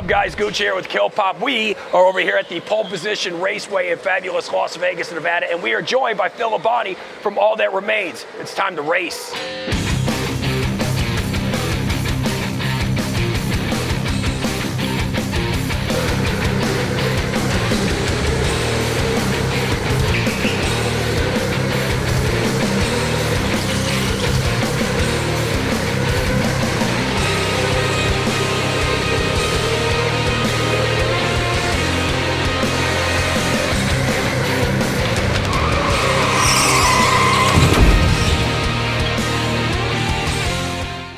up, guys? Gucci here with Kilpop. We are over here at the Pole Position Raceway in fabulous Las Vegas, Nevada, and we are joined by Phil Labonte from All That Remains. It's time to race.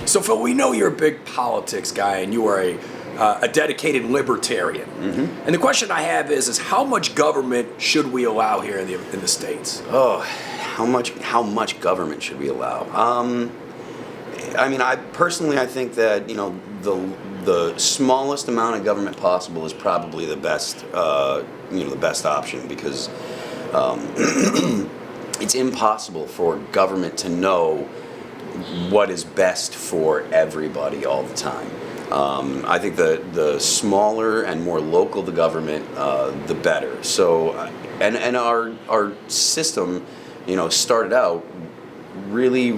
So, Phil, we know you're a big politics guy, and you are a dedicated libertarian. Mm-hmm. And the question I have is how much government should we allow here in the States? Oh, how much government should we allow? I mean, I think that the smallest amount of government possible is probably the best the best option, because it's impossible for government to know what is best for everybody all the time. I think the smaller and more local the government, the better. So, and our system, started out really,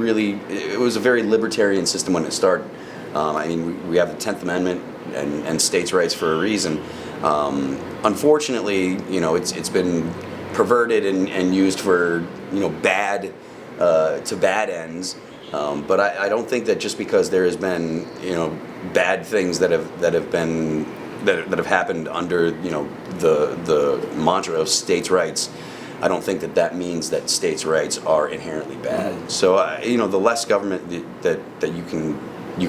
it was a very libertarian system when it started. I mean, we have the 10th Amendment and states' rights for a reason. Unfortunately, it's been perverted and used for bad ends. But I don't think that just because there has been bad things that have happened under the mantra of states' rights, I don't think that means that states' rights are inherently bad. Mm-hmm. So the less government that you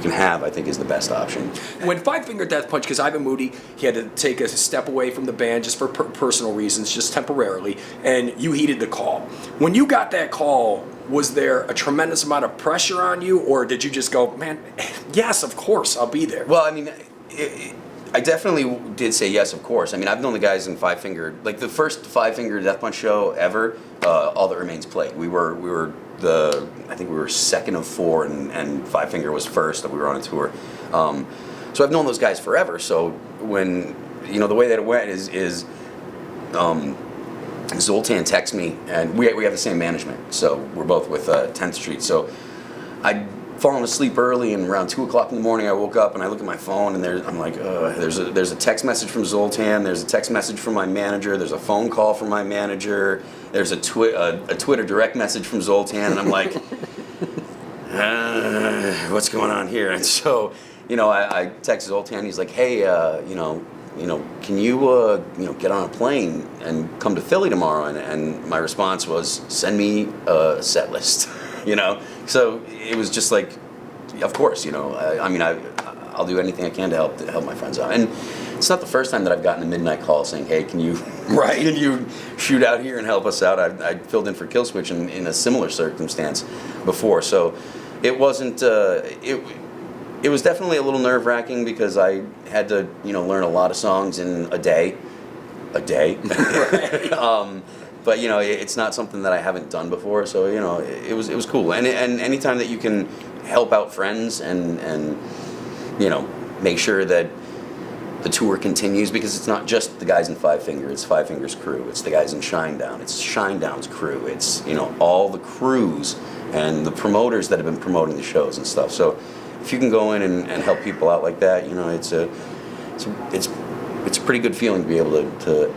can have, I think, is the best option. When Five Finger Death Punch, because Ivan Moody, he had to take a step away from the band just for personal reasons, just temporarily, and you heeded the call. When you got that call, was there a tremendous amount of pressure on you, or did you just go, man, yes, of course, I'll be there? Well, I mean, I definitely did say yes, of course. I mean, I've known the guys in Five Finger, like the first Five Finger Death Punch show ever, All That Remains played. I think we were second of four, and Five Finger was first that we were on a tour. So I've known those guys forever. So when the way that it went is Zoltan texts me, and we have the same management, so we're both with 10th Street. So I'd fallen asleep early, and around 2 o'clock in the morning I woke up and I look at my phone, and I'm like, there's a text message from Zoltan, there's a text message from my manager, there's a phone call from my manager, there's a Twitter direct message from Zoltan, and I'm like, what's going on here? And so I text Zoltan. He's like, hey, can you get on a plane and come to Philly tomorrow? And my response was, send me a set list. So it was just like, of course, I'll do anything I can to help my friends out. And it's not the first time that I've gotten a midnight call saying, hey, can you can you shoot out here and help us out? I filled in for Killswitch in a similar circumstance before, so it wasn't. It was definitely a little nerve-wracking because I had to learn a lot of songs in a day. Right. But it's not something that I haven't done before, so it was cool. And anytime that you can help out friends and make sure that the tour continues, because it's not just the guys in Five Finger, it's Five Finger's crew, it's the guys in Shinedown, it's Shinedown's crew, it's all the crews and the promoters that have been promoting the shows and stuff. So if you can go in and help people out like that, it's a pretty good feeling to be able to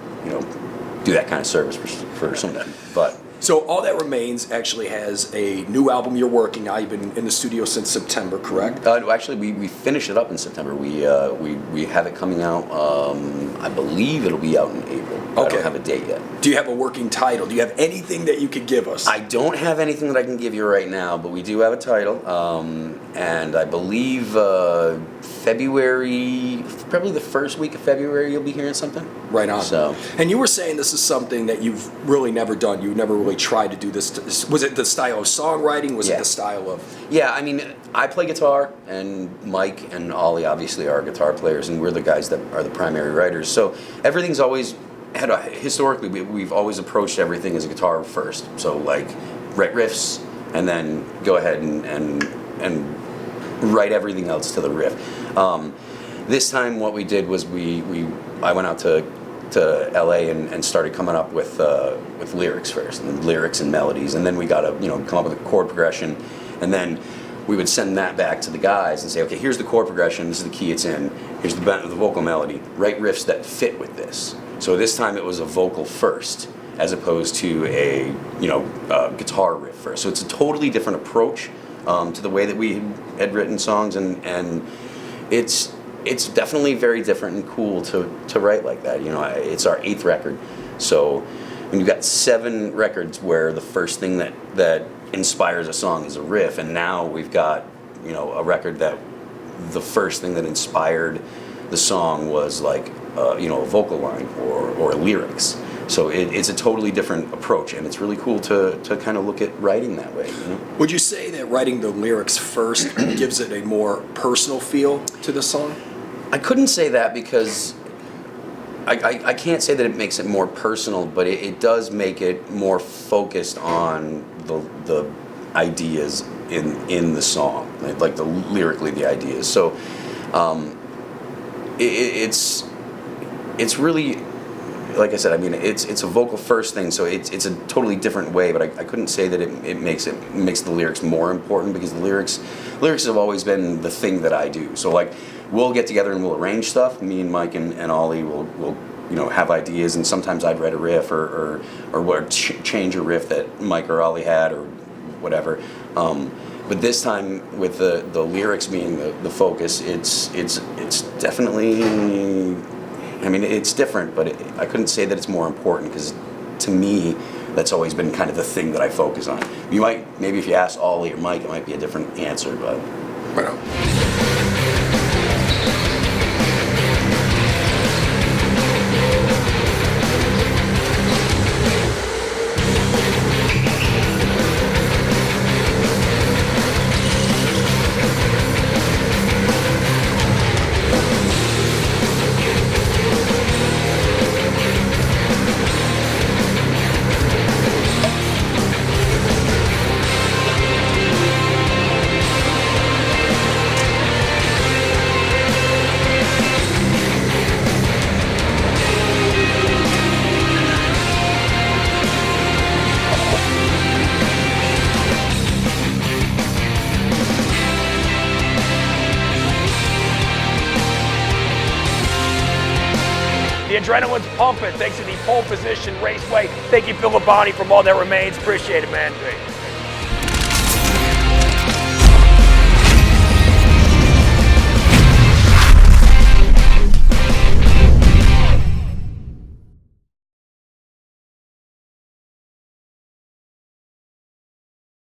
do that kind of service for someone. But so All That Remains actually has a new album you're working on. You've been in the studio since September, correct? Actually, we finished it up in September. We have it coming out. I believe it'll be out in April. Okay. I don't have a date yet. Do you have a working title? Do you have anything that you could give us? I don't have anything that I can give you right now, but we do have a title. And I believe February, probably the first week of February, you'll be hearing something. Right on. So, and you were saying this is something that you've really never done. You've never really tried to do this. Was it the style of songwriting? Was it the style of? Yeah, I mean, I play guitar, and Mike and Ollie obviously are guitar players, and we're the guys that are the primary writers. So everything's always historically we've always approached everything as a guitar first. So like write riffs, and then go ahead and write everything else to the riff. This time, what we did was I went out to LA and started coming up with lyrics first, and lyrics and melodies, and then we got to come up with a chord progression, and then we would send that back to the guys and say, okay, here's the chord progression, this is the key it's in, here's the vocal melody, write riffs that fit with this. So this time it was a vocal first, as opposed to a guitar riff first. So it's a totally different approach to the way that we had written songs, and it's definitely very different and cool to write like that. It's our 8th record, so when you've got 7 records where the first thing that inspires a song is a riff, and now we've got a record that the first thing that inspired the song was like a vocal line or lyrics. So it's a totally different approach, and it's really cool to kind of look at writing that way. Would you say that writing the lyrics first gives it a more personal feel to the song? I couldn't say that, because I can't say that it makes it more personal, but it does make it more focused on the ideas in the song, like lyrically the ideas. So it's really, like I said, I mean, it's a vocal first thing, so it's a totally different way. But I couldn't say that it makes the lyrics more important, because the lyrics have always been the thing that I do. So like, we'll get together and we'll arrange stuff. Me and Mike and Ollie will have ideas, and sometimes I'd write a riff or change a riff that Mike or Ollie had or whatever. But this time, with the lyrics being the focus, it's definitely, I mean, it's different, but I couldn't say that it's more important, because to me, that's always been kind of the thing that I focus on. Maybe if you ask Ollie or Mike, it might be a different answer, but. Right on. The adrenaline's pumping thanks to the Pole Position Raceway. Thank you, Phil Labonte, from All That Remains. Appreciate it, man. Great.